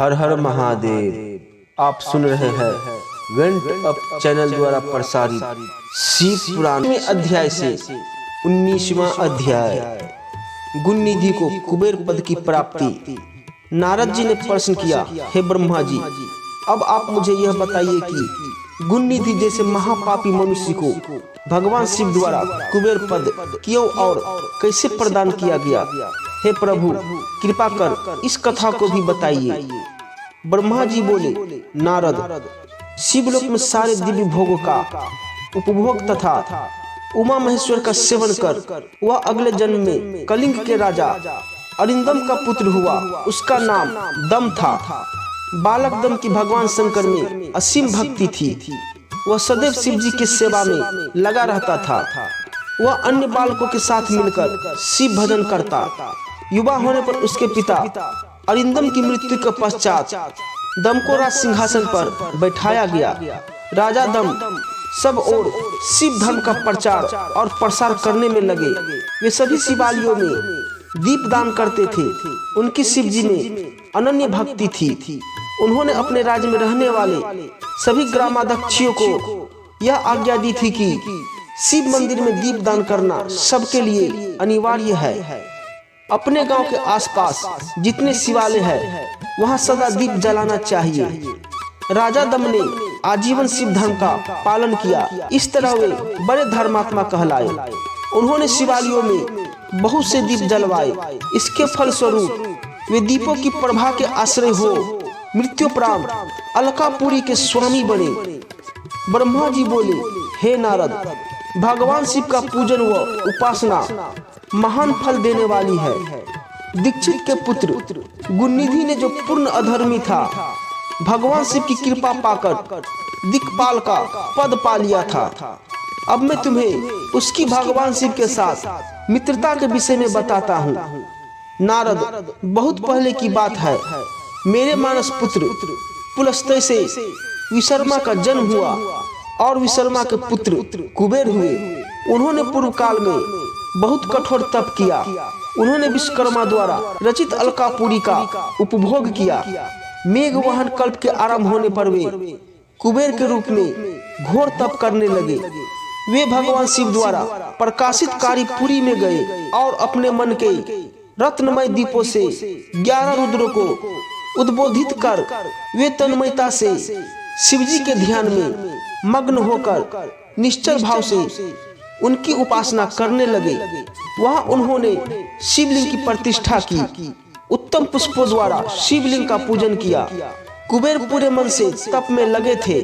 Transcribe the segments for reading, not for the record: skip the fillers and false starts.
हर हर महादेव। आप सुन रहे हैं वेंट अप चैनल द्वारा प्रसारित शिव पुराण में अध्याय से 19वां अध्याय गुण निधि को कुबेर पद की प्राप्ति। नारद जी ने प्रश्न किया, हे ब्रह्मा जी, अब आप मुझे यह बताइए कि गुण निधि जैसे महापापी मनुष्य को भगवान शिव द्वारा कुबेर पद क्यों और कैसे प्रदान किया गया। हे प्रभु, कृपा कर इस कथा को भी बताइए। ब्रह्मा जी बोले, नारद, शिवलोक में सारे दिव्य भोगों का उपभोग तथा उमा महेश्वर का सेवन कर वह अगले जन्म में कलिंग के राजा अरिंदम का पुत्र हुआ। उसका नाम दम था। बालक दम की भगवान शंकर में असीम भक्ति थी। वह सदैव शिव जी की सेवा में लगा रहता था। वह अन्य बालकों के साथ मिलकर शिव भजन करता। युवा होने पर उसके पिता अरिंदम की मृत्यु के पश्चात दम को राज सिंहासन पर बैठाया गया। राजा दम सब ओर शिव धर्म का प्रचार और प्रसार करने में लगे। वे सभी शिवालयों में दीप दान करते थे। उनकी शिव जी में अनन्य भक्ति थी। उन्होंने अपने राज्य में रहने वाले सभी ग्रामाध्यक्षों को यह आज्ञा दी थी कि शिव मंदिर में दीप दान करना सबके लिए अनिवार्य है। अपने गांव के आसपास जितने शिवालय हैं, वहां सदा दीप जलाना चाहिए। राजा दम ने आजीवन शिव धर्म का पालन किया। इस तरह वे बड़े धर्मात्मा कहलाए। उन्होंने शिवालयों में बहुत से दीप जलवाए। इसके फलस्वरूप वे दीपों की प्रभा के आश्रय हो मृत्युपरांत अलकापुरी के स्वामी बने। ब्रह्मा जी बोले, हे नारद, भगवान शिव का पूजन व उपासना महान फल देने वाली है। दीक्षित के पुत्र गुणनिधि ने जो पूर्ण अधर्मी था, भगवान शिव की कृपा पाकर दिक्पाल का पद पा लिया था। अब मैं तुम्हें उसकी भगवान शिव के साथ मित्रता के विषय में बताता हूँ। नारद, बहुत पहले की बात है। मेरे मानस पुत्र पुलस्त्य से विश्रमा का जन्म हुआ और विश्रमा के पुत्र कुबेर हुए। उन्होंने पूर्व काल में बहुत कठोर तप किया। उन्होंने विश्वकर्मा द्वारा रचित अलकापुरी का उपभोग किया। मेघ वहन कल्प के आरंभ होने पर वे कुबेर के रूप में घोर तप करने लगे। वे भगवान शिव द्वारा प्रकाशित कारीपुरी में गए और अपने मन के रत्नमय दीपों से 11 रुद्रों को उद्बोधित कर वे तन्मयता से शिवजी के ध्यान में मग्न होकर निश्चल भाव से उनकी उपासना करने लगे। वहां उन्होंने शिवलिंग की प्रतिष्ठा की। उत्तम पुष्पों द्वारा शिवलिंग का पूजन किया। कुबेर पूरे मन से तप में लगे थे।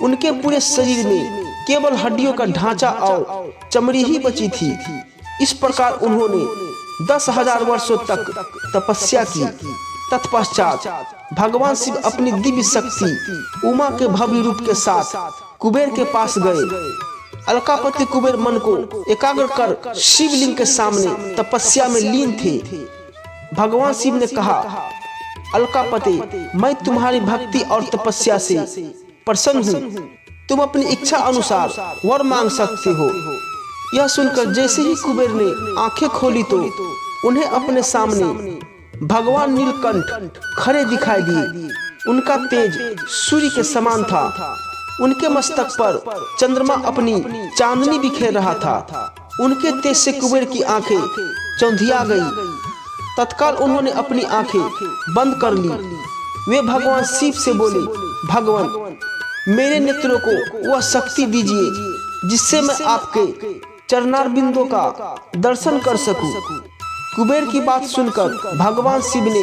उनके पूरे शरीर में केवल हड्डियों का ढांचा और चमड़ी ही बची थी। इस प्रकार उन्होंने 10,000 वर्षों तक तपस्या की। तत्पश्चात भगवान शिव अपनी दिव्य शक्ति उमा के भव्य रूप के साथ कुबेर के पास गए। अलकापति कुबेर मन को एकाग्र कर शिवलिंग के सामने तपस्या में लीन थे। भगवान शिव ने कहा, अलकापति, मैं तुम्हारी भक्ति और तपस्या से प्रसन्न हूँ। तुम अपनी इच्छा अनुसार वर मांग सकते हो। यह सुनकर जैसे ही कुबेर ने आंखें खोली तो उन्हें अपने सामने भगवान नीलकंठ खड़े दिखाई दिए। उनका तेज सूर्य के समान था। उनके मस्तक पर चंद्रमा अपनी चांदनी बिखेर रहा था। उनके तेज से कुबेर की आंखें चौंधिया गई। तत्काल उन्होंने अपनी आंखें बंद कर ली। वे भगवान शिव से बोले, भगवान, मेरे नेत्रों को वह शक्ति दीजिए जिससे मैं आपके चरणारविंदों का दर्शन कर सकूं। कुबेर की बात सुनकर भगवान शिव ने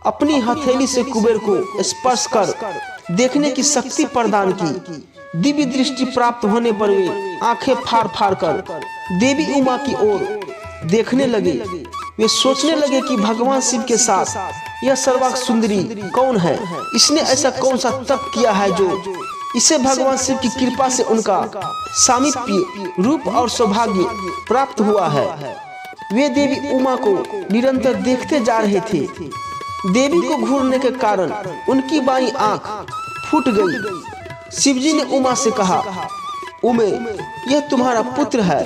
अपनी हथेली से कुबेर को स्पर्श कर देखने की शक्ति प्रदान की। दिव्य दृष्टि प्राप्त होने पर वे आंखें फाड़ फाड़ कर देवी उमा की ओर देखने लगे। वे सोचने लगे कि भगवान शिव के साथ यह सर्वांग सुंदरी कौन है। इसने ऐसा कौन सा तप किया है जो इसे भगवान शिव की कृपा से उनका सामीप्य रूप और सौभाग्य प्राप्त हुआ है। वे देवी उमा को निरंतर देखते जा रहे थे। देवी को घूरने के कारण उनकी बाईं आंख फूट गई। शिवजी ने उमा से कहा, उमे, यह तुम्हारा पुत्र है।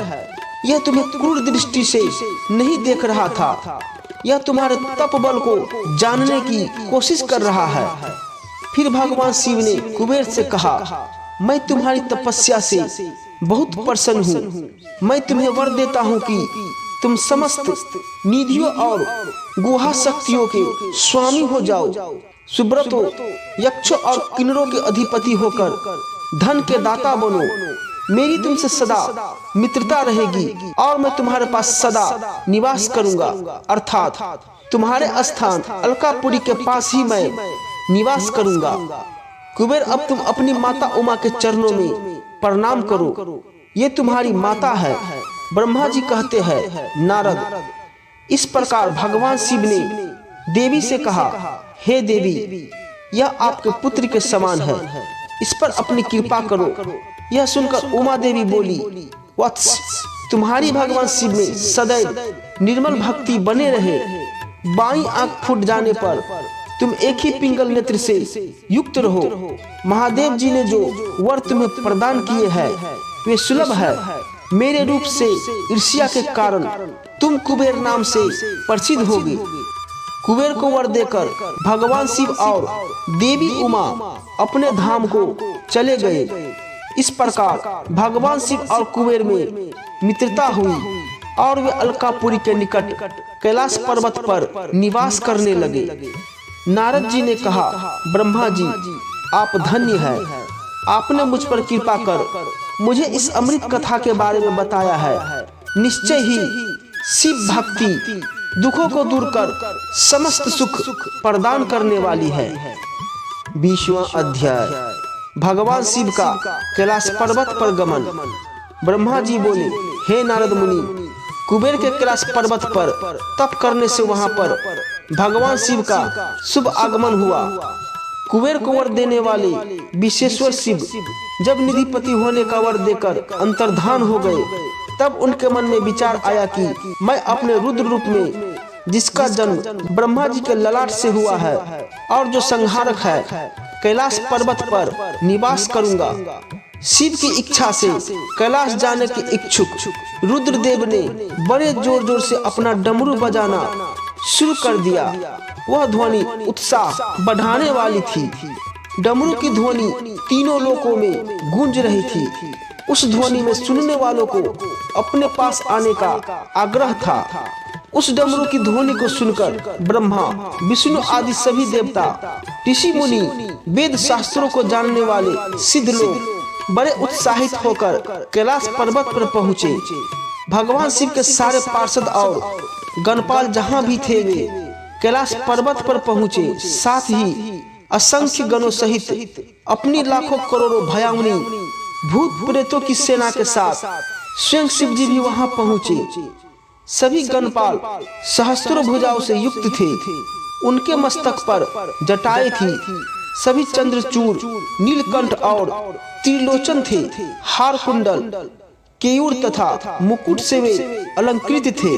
यह तुम्हें क्रूर दृष्टि से नहीं देख रहा था। यह तुम्हारे तप बल को जानने की कोशिश कर रहा है। फिर भगवान शिव ने कुबेर से कहा, मैं तुम्हारी तपस्या से बहुत प्रसन्न हूँ। मैं तुम्हें वर देता हूँ कि तुम समस्त निधियों और गुहा शक्तियों के स्वामी हो जाओ। सुब्रतो यक्षों और किन्नरों के अधिपति होकर धन के दाता बनो। मेरी तुमसे सदा मित्रता रहेगी और मैं तुम्हारे पास सदा निवास करूंगा, अर्थात तुम्हारे स्थान अलकापुरी के पास ही मैं निवास करूंगा। कुबेर, अब तुम अपनी माता उमा के चरणों में प्रणाम करो, ये तुम्हारी माता है। ब्रह्मा जी कहते हैं, नारद, इस प्रकार भगवान शिव ने देवी से कहा, हे देवी, यह आपके पुत्र के समान है, इस पर अपनी कृपा करो। यह सुनकर उमा देवी बोली, वत्स, तुम्हारी भगवान शिव में सदैव निर्मल भक्ति बने रहे। बाईं आंख फूट जाने पर तुम एक ही पिंगल नेत्र से युक्त रहो। महादेव जी ने जो वर तुम्हें प्रदान किए हैं वे सुलभ है। मेरे रूप से ईर्ष्या के कारण तुम कुबेर नाम से प्रसिद्ध होगे। कुबेर को वर देकर भगवान शिव और देवी उमा अपने धाम को चले गए। इस प्रकार भगवान शिव और कुबेर में मित्रता हुई और वे अलकापुरी के निकट कैलाश पर्वत पर निवास करने लगे। नारद जी ने कहा, ब्रह्मा जी, आप धन्य हैं। आपने मुझ पर कृपा कर मुझे इस अमृत कथा के बारे में बताया है। निश्चय ही शिव भक्ति दुखों को दूर कर समस्त सुख प्रदान करने वाली है। 20वां अध्याय, भगवान शिव का कैलाश पर्वत पर गमन। ब्रह्मा जी बोले, हे नारद मुनि, कुबेर के कैलाश पर्वत पर तप करने से वहां पर भगवान शिव का शुभ आगमन हुआ। कुबेर को वर देने वाले विश्वेश्वर शिव जब निधिपति होने का वर देकर अंतर्धान हो गए, तब उनके मन में विचार आया कि मैं अपने रुद्र रूप में, जिसका जन्म ब्रह्मा जी के ललाट से हुआ है और जो संहारक है, कैलाश पर्वत पर निवास करूंगा। शिव की इच्छा से कैलाश जाने के इच्छुक रुद्रदेव ने बड़े जोर जोर से अपना डमरू बजाना शुरू कर दिया। वह ध्वनि उत्साह बढ़ाने वाली थी। डमरू की ध्वनि तीनों लोकों में गूंज रही थी। उस ध्वनि में सुनने वालों को अपने पास आने का आग्रह था। उस डमरू की ध्वनि को सुनकर ब्रह्मा, विष्णु आदि सभी देवता, ऋषि मुनि, वेद शास्त्रों को जानने वाले सिद्ध लोग बड़े उत्साहित होकर कैलाश पर्वत पर पहुँचे। भगवान शिव के सारे पार्षद और गणपाल जहाँ भी थे वे कैलाश पर्वत पर पहुँचे। साथ ही असंख्य गणों सहित अपनी लाखों करोड़ों भयावनी भूत प्रेतों की सेना के साथ स्वयं शिव जी भी वहां पहुंचे। सभी गणपाल सहस्त्रों भुजाओं से युक्त थे। उनके मस्तक पर जटाएं थी। सभी चंद्रचूड़, नीलकंठ और त्रिलोचन थे। हार कुंडल, केयूर तथा मुकुट से वे अलंकृत थे।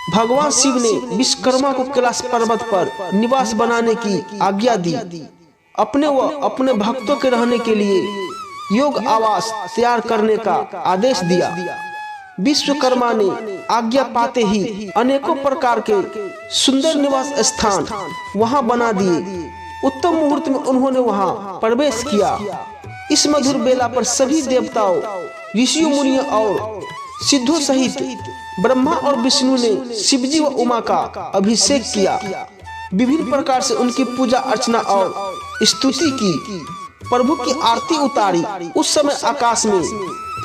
भगवान शिव ने विश्वकर्मा को कैलाश पर्वत पर निवास बनाने की आज्ञा दी। अपने व अपने भक्तों के रहने के लिए योग आवास तैयार करने का आदेश दिया। विश्वकर्मा ने आज्ञा पाते ही अनेकों प्रकार के सुंदर निवास स्थान वहां बना दिए। उत्तम मुहूर्त में उन्होंने वहां प्रवेश किया। इस मधुर बेला पर सभी देवताओं, ऋषियों, मुनियों और सिद्धों सहित ब्रह्मा और विष्णु ने शिवजी व उमा का अभिषेक किया। विभिन्न प्रकार से उनकी पूजा अर्चना और स्तुति की। प्रभु की आरती उतारी। उस समय आकाश में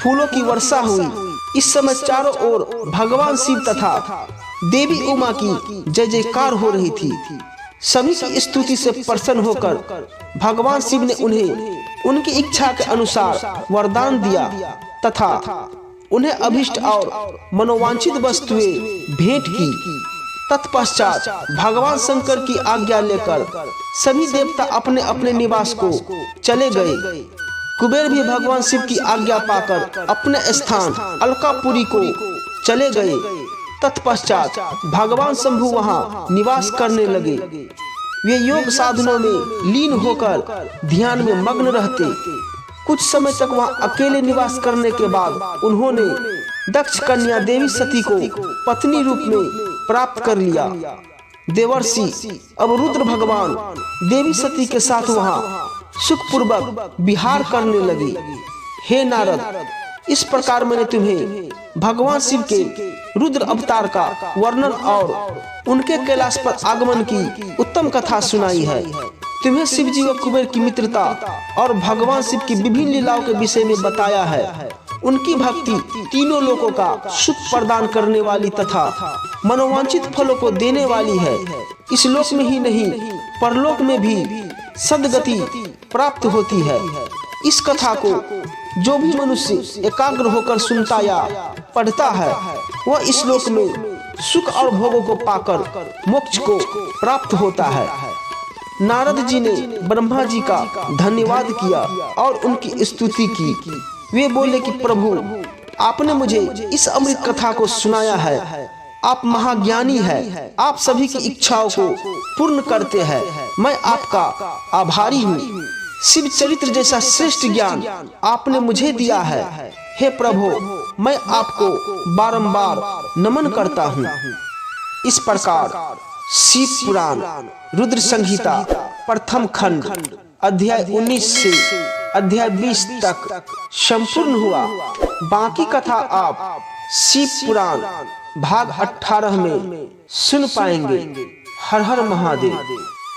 फूलों की वर्षा हुई। इस समय चारों ओर भगवान शिव तथा देवी उमा की जय जयकार हो रही थी। सभी की स्तुति से प्रसन्न होकर भगवान शिव ने उन्हें उनकी इच्छा के अनुसार वरदान दिया तथा उन्हें अभिष्ट और मनोवांछित वस्तुएं भेंट की। तत्पश्चात भगवान शंकर की आज्ञा लेकर सभी देवता अपने अपने निवास को चले गए। कुबेर भी भगवान शिव की आज्ञा पाकर अपने स्थान अलकापुरी को चले गए। तत्पश्चात भगवान शंभु वहां निवास करने लगे। वे योग साधनों में लीन होकर ध्यान में मग्न रहते। कुछ समय तक वहां अकेले निवास करने के बाद उन्होंने दक्ष कन्या देवी सती को पत्नी रूप में प्राप्त कर लिया। देवर्षि अब रुद्र भगवान देवी सती के साथ वहां सुखपूर्वक विहार करने लगी। हे नारद, इस प्रकार मैंने तुम्हें भगवान शिव के रुद्र अवतार का वर्णन और उनके कैलाश पर आगमन की उत्तम कथा सुनाई है। तुम्हें शिव जी व कुबेर की मित्रता और भगवान शिव की विभिन्न लीलाओं के विषय में बताया है। उनकी भक्ति तीनों लोकों का सुख प्रदान करने वाली तथा मनोवांछित फलों को देने वाली है। इस लोक में ही नहीं, परलोक में भी सद्गति प्राप्त होती है। इस कथा को जो भी मनुष्य एकाग्र होकर सुनता या पढ़ता है, वह इस लोक में सुख और भोगों को पाकर मोक्ष को प्राप्त होता है। नारद जी ने ब्रह्मा जी का धन्यवाद किया और उनकी स्तुति की। वे बोले कि प्रभु, आपने मुझे इस अमृत कथा को सुनाया है। आप महाज्ञानी हैं, आप सभी की इच्छाओं को पूर्ण करते हैं। मैं आपका आभारी हूँ। शिव चरित्र जैसा श्रेष्ठ ज्ञान आपने मुझे दिया है। हे प्रभु, मैं आपको बारंबार नमन करता हूँ। इस प्रकार शिव पुराण रुद्र संहिता प्रथम खंड अध्याय 19 से अध्याय 20 तक संपूर्ण हुआ। बाकी कथा आप शिव पुराण भाग 18 में सुन पाएंगे। हर हर महादेव।